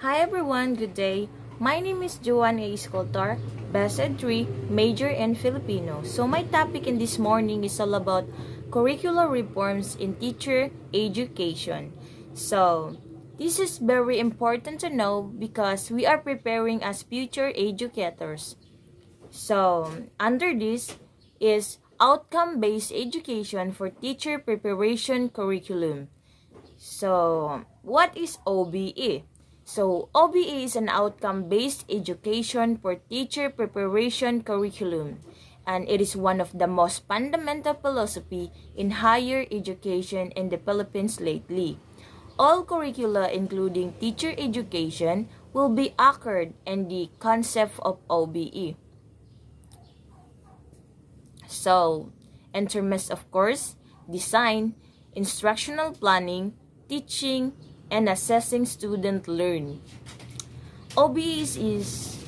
Hi everyone, good day. My name is Joanne A. Escoltar, Bachelor 3, major in Filipino. So my topic in this morning is all about curricular reforms in teacher education. So this is very important to know because we are preparing as future educators. So under this is outcome-based education for teacher preparation curriculum. So, what is OBE? So, OBE is an outcome-based education for teacher preparation curriculum, and it is one of the most fundamental philosophy in higher education in the Philippines lately. All curricula, including teacher education, will be anchored in the concept of OBE. So, in terms of course, design, instructional planning, teaching, and assessing student learn. OBEs is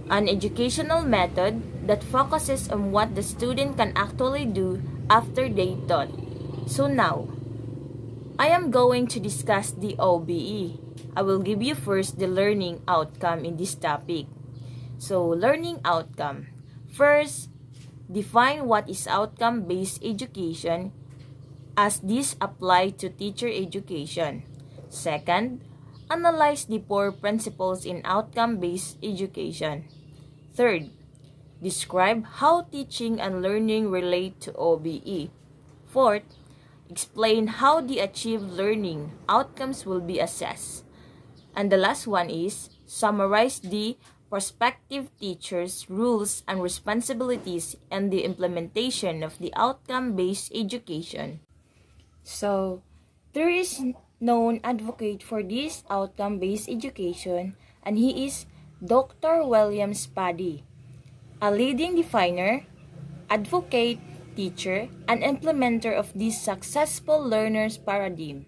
an educational method that focuses on what the student can actually do after they taught. So now, I am going to discuss the OBE. I will give you first the learning outcome in this topic. So, learning outcome. First, define what is outcome-based education as this apply to teacher education. Second, analyze the four principles in outcome-based education. Third, describe how teaching and learning relate to OBE. Fourth, explain how the achieved learning outcomes will be assessed. And the last one is summarize the prospective teachers' rules and responsibilities and the implementation of the outcome-based education. So, there is known advocate for this outcome-based education, and he is Dr. William Spady, a leading definer, advocate, teacher, and implementer of this successful learners paradigm.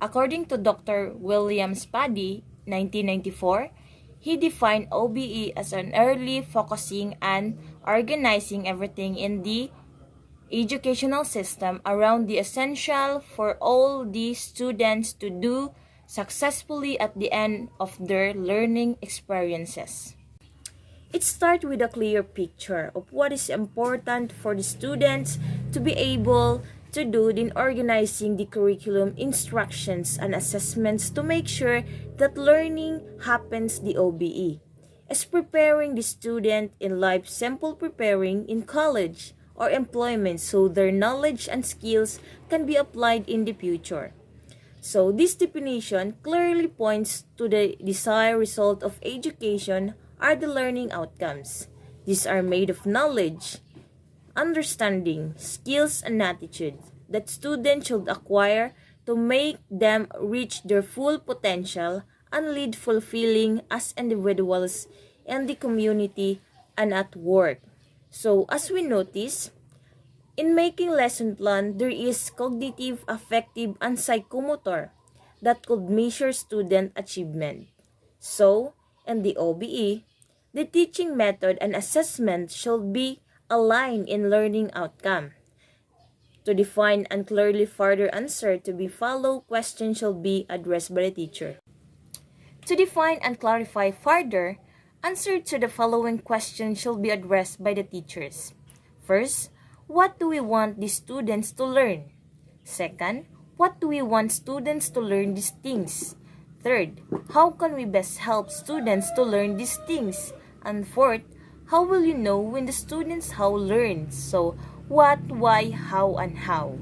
According to Dr. William Spady, 1994, he defined OBE as an early focusing and organizing everything in the educational system around the essential for all the students to do successfully at the end of their learning experiences. It starts with a clear picture of what is important for the students to be able to do in organizing the curriculum instructions and assessments to make sure that learning happens the OBE. As preparing the student in life simple preparing in college or employment so their knowledge and skills can be applied in the future. So this definition clearly points to the desired result of education are the learning outcomes. These are made of knowledge, understanding, skills, and attitudes that students should acquire to make them reach their full potential and lead fulfilling as individuals in the community and at work. So as we notice, in making lesson plan, there is cognitive, affective, and psychomotor that could measure student achievement. So, in the OBE, the teaching method and assessment should be aligned in learning outcome. To define and clearly further answer to be followed, questions shall be addressed by the teacher. To define and clarify further, answer to the following questions shall be addressed by the teachers. First, what do we want the students to learn? Second, what do we want students to learn these things? Third, how can we best help students to learn these things? And fourth, how will you know when the students how learns? So, what, why, how, and how.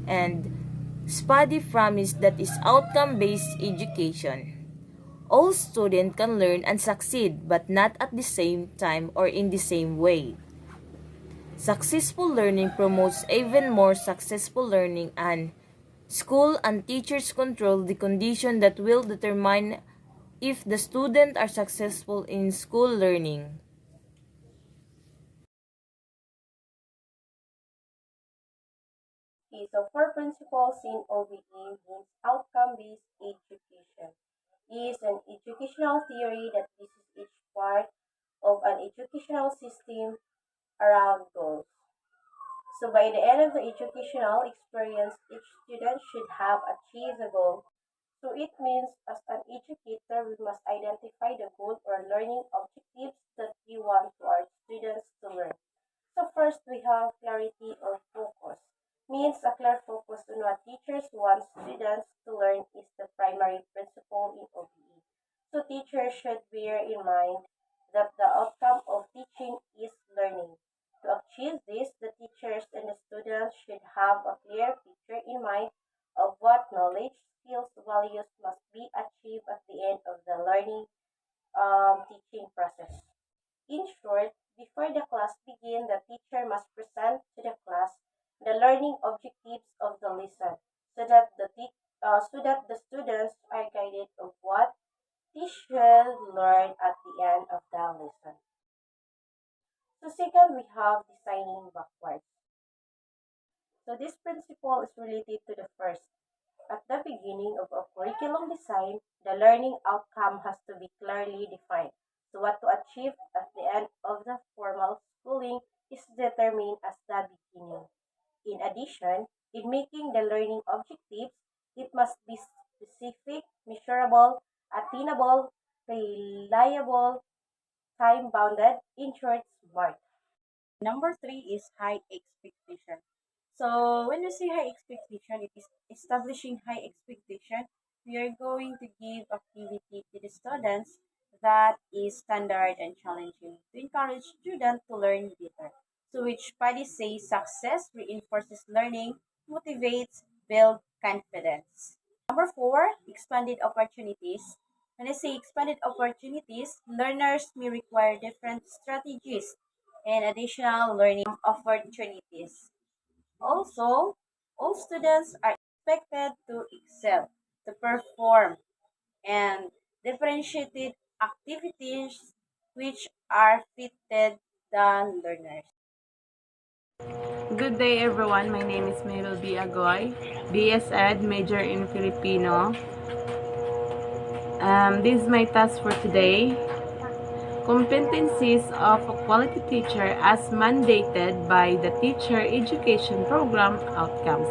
And Spady promised that is outcome-based education. All students can learn and succeed, but not at the same time or in the same way. Successful learning promotes even more successful learning, and school and teachers control the condition that will determine if the students are successful in school learning. Okay, so four principles in OBE means outcome-based education. It is an educational theory that bases each part of an educational system around goals. So by the end of the educational experience, each student should have achieved the goal. So it means as an educator, we must identify the goal or learning objectives that we want our students to learn. So first, we have clarity or focus. Means a clear focus on what teachers want students to learn is the primary principle in OBE. So teachers should bear in mind that the outcome of teaching is learning. To achieve this, the teachers and the students should have a clear picture in mind of what knowledge, skills, values must be achieved at the end of the learning teaching process. In short, before the class begins, the teacher must present to the class the learning objectives of the lesson so that the students are guided of what they should learn at the end of the lesson. So second, we have designing backwards. So this principle is related to the first. At the beginning of a curriculum design, the learning outcome has to be clearly defined. So what to achieve at the end of the formal schooling is determined as the beginning. In addition, in making the learning objectives, it must be specific, measurable, attainable, reliable, time-bounded, in short, SMART. Number three is high expectation. So when we say high expectation, it is establishing high expectation. We are going to give activity to the students that is standard and challenging to encourage students to learn better. So which Paddy says success reinforces learning, motivates, build confidence. Number four, expanded opportunities. When I say expanded opportunities, learners may require different strategies and additional learning opportunities. Also, all students are expected to excel, to perform, and differentiated activities which are fitted the learners. Good day everyone, my name is Mabel B. Agoy, BS Ed, major in Filipino. This is my task for today. Competencies of a quality teacher as mandated by the Teacher Education Program Outcomes.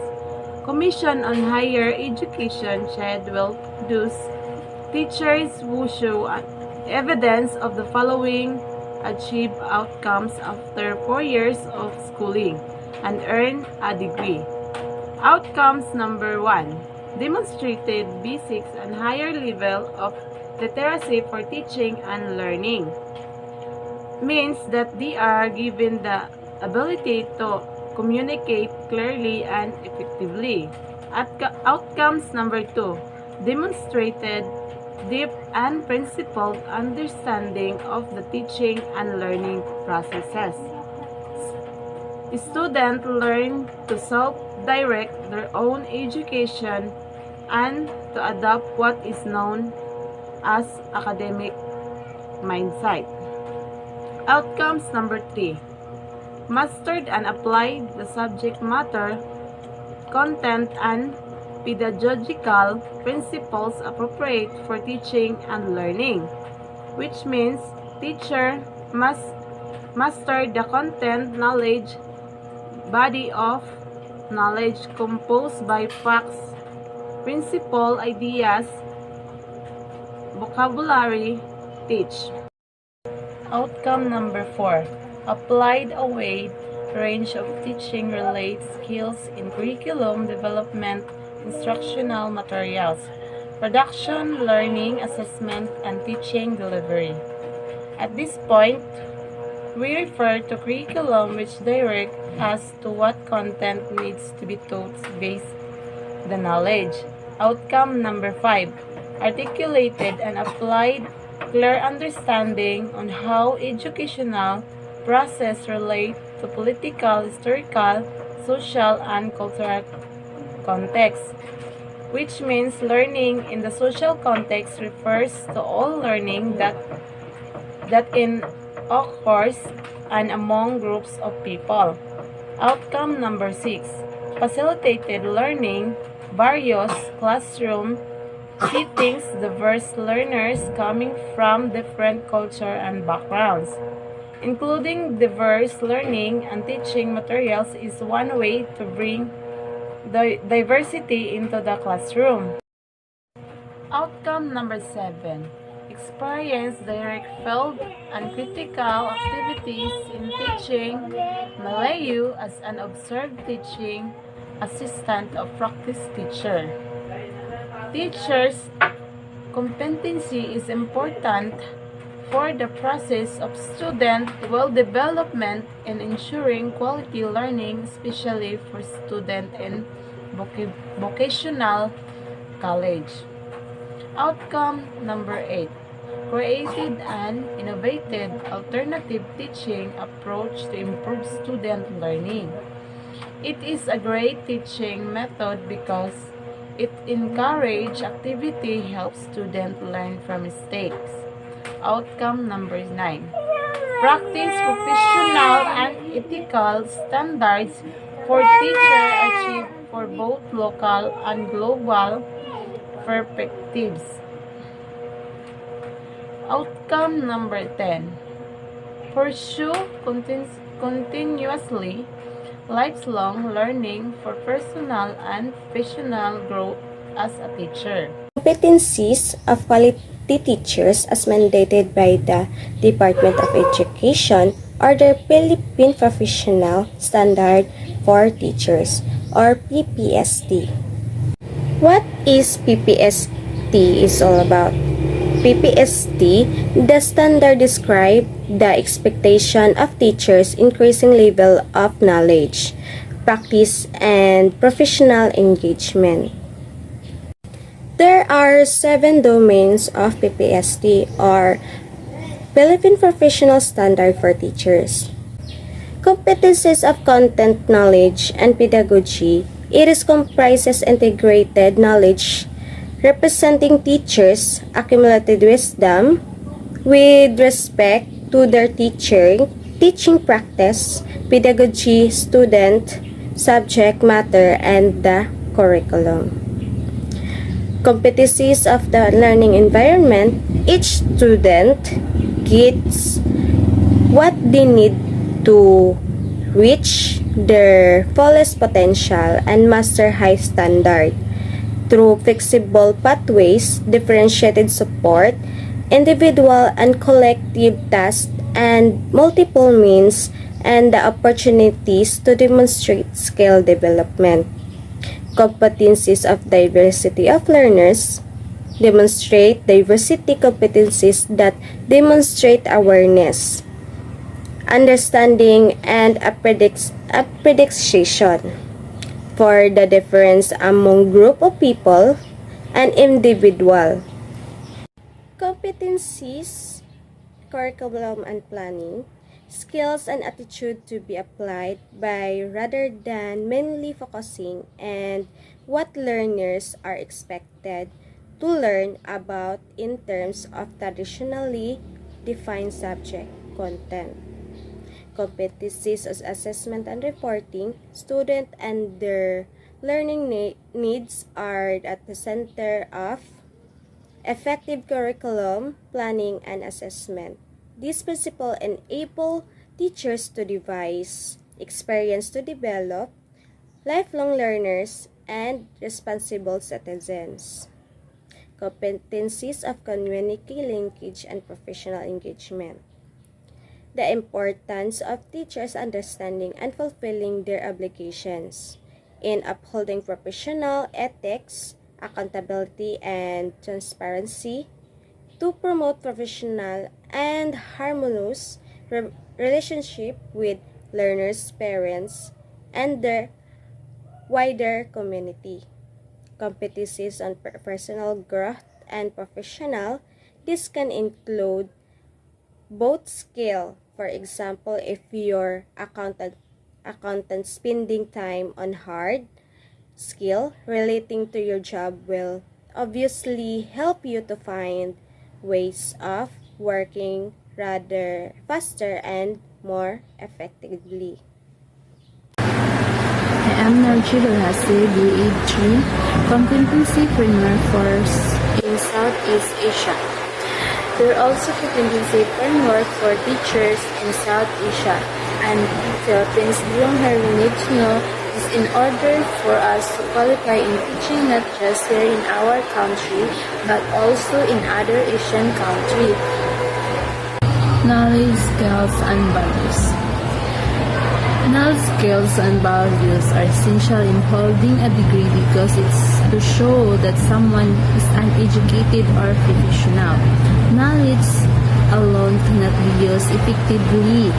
Commission on Higher Education will produce teachers who show evidence of the following achieve outcomes after 4 years of schooling and earn a degree. Outcomes number 1. Demonstrated basics and higher level of literacy for teaching and learning. Means that they are given the ability to communicate clearly and effectively. Outcomes number 2. Demonstrated deep and principled understanding of the teaching and learning processes. Students learn to self-direct their own education and to adopt what is known as academic mindset. Outcomes number 3. Mastered and applied the subject matter, content, and pedagogical principles appropriate for teaching and learning, which means teacher must master the content knowledge body of knowledge composed by facts, principle, ideas, vocabulary, teach. Outcome number 4. Applied a wide range of teaching related skills in curriculum development, instructional materials, production, learning, assessment, and teaching delivery. At this point, we refer to curriculum which direct us to what content needs to be taught based the knowledge. Outcome number 5. Articulated and applied clear understanding on how educational process relate to political, historical, social, and cultural context, which means learning in the social context refers to all learning that in occurs and among groups of people. Outcome number 6. Facilitated learning, various classroom settings, diverse learners coming from different culture and backgrounds. Including diverse learning and teaching materials is one way to bring the diversity into the classroom. Outcome number 7. Experience direct field and critical activities in teaching Malayu as an observed teaching assistant or practice teacher. Teachers' competency is important for the process of student well-development and ensuring quality learning, especially for students in vocational college. Outcome number 8. Created an innovative alternative teaching approach to improve student learning. It is a great teaching method because it encourages activity, helps students learn from mistakes. Outcome number 9. Practice professional and ethical standards for teacher achieve for both local and global perspectives. Outcome number 10. Pursue continuously lifelong learning for personal and professional growth as a teacher. Competencies of quality teachers as mandated by the Department of Education are the Philippine Professional Standard for Teachers or PPST. What is PPST is all about? PPST, the standard describe the expectation of teachers increasing level of knowledge, practice, and professional engagement. There are 7 domains of PPST or Philippine Professional Standard for Teachers. Competencies of content knowledge and pedagogy. It is comprises integrated knowledge representing teachers' accumulated wisdom with respect to their teaching practice, pedagogy, student, subject matter, and the curriculum. Competencies of the learning environment. Each student gets what they need to reach their fullest potential and master high standard through flexible pathways, differentiated support, individual and collective tasks, and multiple means and the opportunities to demonstrate skill development. Competencies of diversity of learners. Demonstrate diversity competencies that demonstrate awareness, understanding, and appreciation for the difference among group of people and individual. Competencies, curriculum and planning, skills and attitude to be applied by rather than mainly focusing and what learners are expected to learn about in terms of traditionally defined subject content. Competencies as assessment and reporting, student and their learning needs are at the center of effective curriculum, planning, and assessment. These principles enable teachers to devise, experience to develop, lifelong learners, and responsible citizens. Competencies of community linkage and professional engagement. The importance of teachers understanding and fulfilling their obligations in upholding professional ethics, accountability, and transparency to promote professional and harmonious relationship with learners, parents, and their wider community. Competencies on personal growth and professional. This can include both skill. For example, if your accountant spending time on hard skill relating to your job will obviously help you to find ways of working rather faster and more effectively. I am Narji Dalhasi, grade 3, Competency Framework for in Southeast Asia. There are also competency framework for teachers in South Asia and Philippines. Beyond her, we need to know the Because in order for us to qualify in teaching not just here in our country, but also in other Asian countries. Knowledge, skills, and values. Knowledge, skills, and values are essential in holding a degree because it's to show that someone is an educated or professional. Knowledge alone cannot be used effectively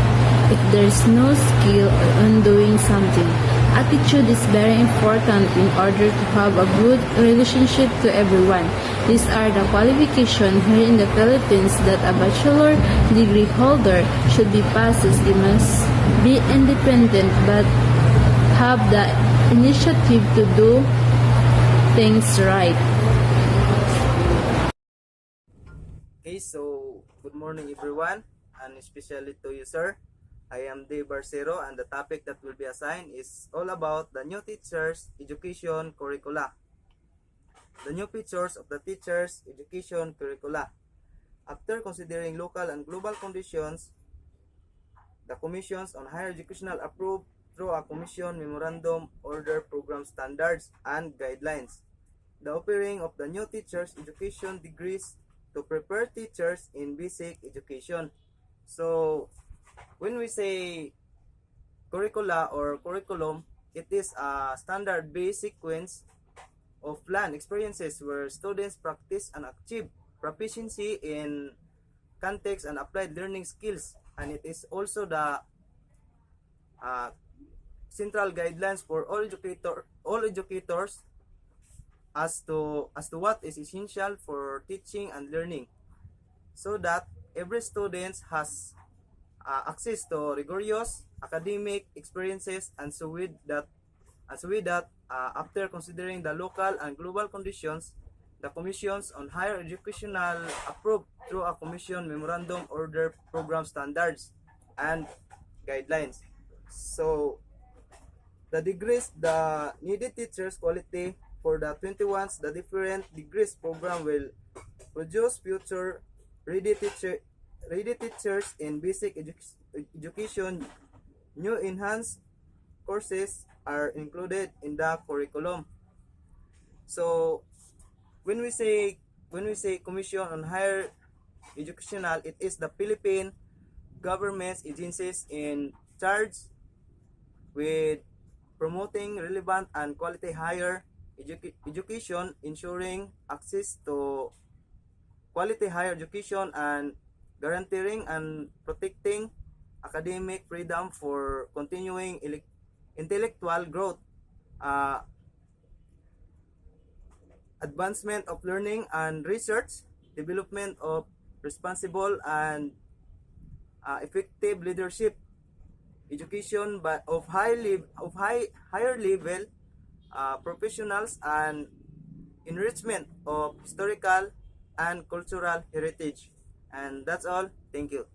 if there's no skill on doing something. Attitude is very important in order to have a good relationship to everyone. These are the qualifications here in the Philippines that a bachelor degree holder should be possessed. They must be independent but have the initiative to do things right. Okay, so good morning everyone, and especially to you, sir. I am Dave Barcero, and the topic that will be assigned is all about the new teachers' education curricula. The new features of the teachers' education curricula. After considering local and global conditions, the commissions on higher educational approved through a commission memorandum order program standards and guidelines. The offering of the new teachers' education degrees to prepare teachers in basic education. So, when we say curricula or curriculum, it is a standard-based sequence of planned experiences where students practice and achieve proficiency in context and applied learning skills, and it is also the uh, central guidelines for all educators as to what is essential for teaching and learning, so that every student has access to rigorous academic experiences, and so with that, after considering the local and global conditions, the commissions on higher educational approved through a commission memorandum order program standards and guidelines. So the degrees, the needed teachers quality for the 21s, the different degrees program will produce future ready teachers in basic education. New enhanced courses are included in the curriculum. So when we say commission on higher educational, it is the Philippine government agencies in charge with promoting relevant and quality higher education, ensuring access to quality higher education, and guaranteeing and protecting academic freedom for continuing intellectual growth, uh, advancement of learning and research, development of responsible and effective leadership, education but of higher level professionals, and enrichment of historical and cultural heritage. And that's all. Thank you.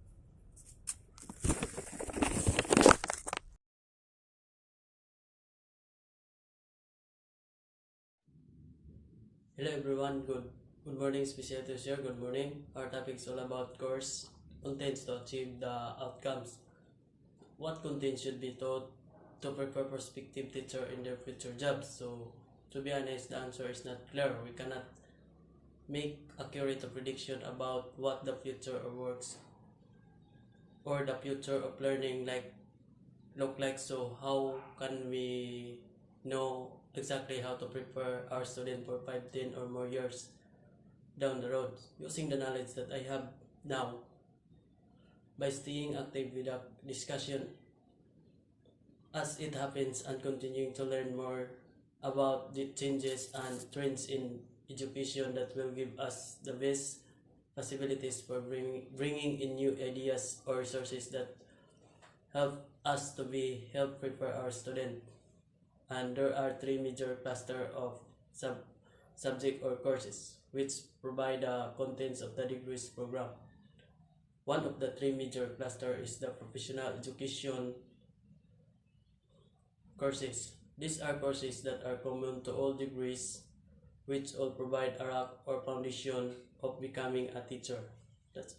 Hello everyone, good morning, special teacher, good morning. Our topic is all about course contents to achieve the outcomes. What content should be taught to prepare prospective teacher in their future jobs? So to be honest, the answer is not clear. We cannot make accurate prediction about what the future of works or the future of learning look like. So how can we know exactly how to prepare our student for 5, 10 or more years down the road using the knowledge that I have now by staying active with the discussion as it happens and continuing to learn more about the changes and trends in education that will give us the best possibilities for bringing in new ideas or resources that help us to help prepare our student. And there are three major cluster of subject or courses which provide the contents of the degrees program. One of the three major cluster is the professional education courses. These are courses that are common to all degrees, which all provide a rock or foundation of becoming a teacher. That's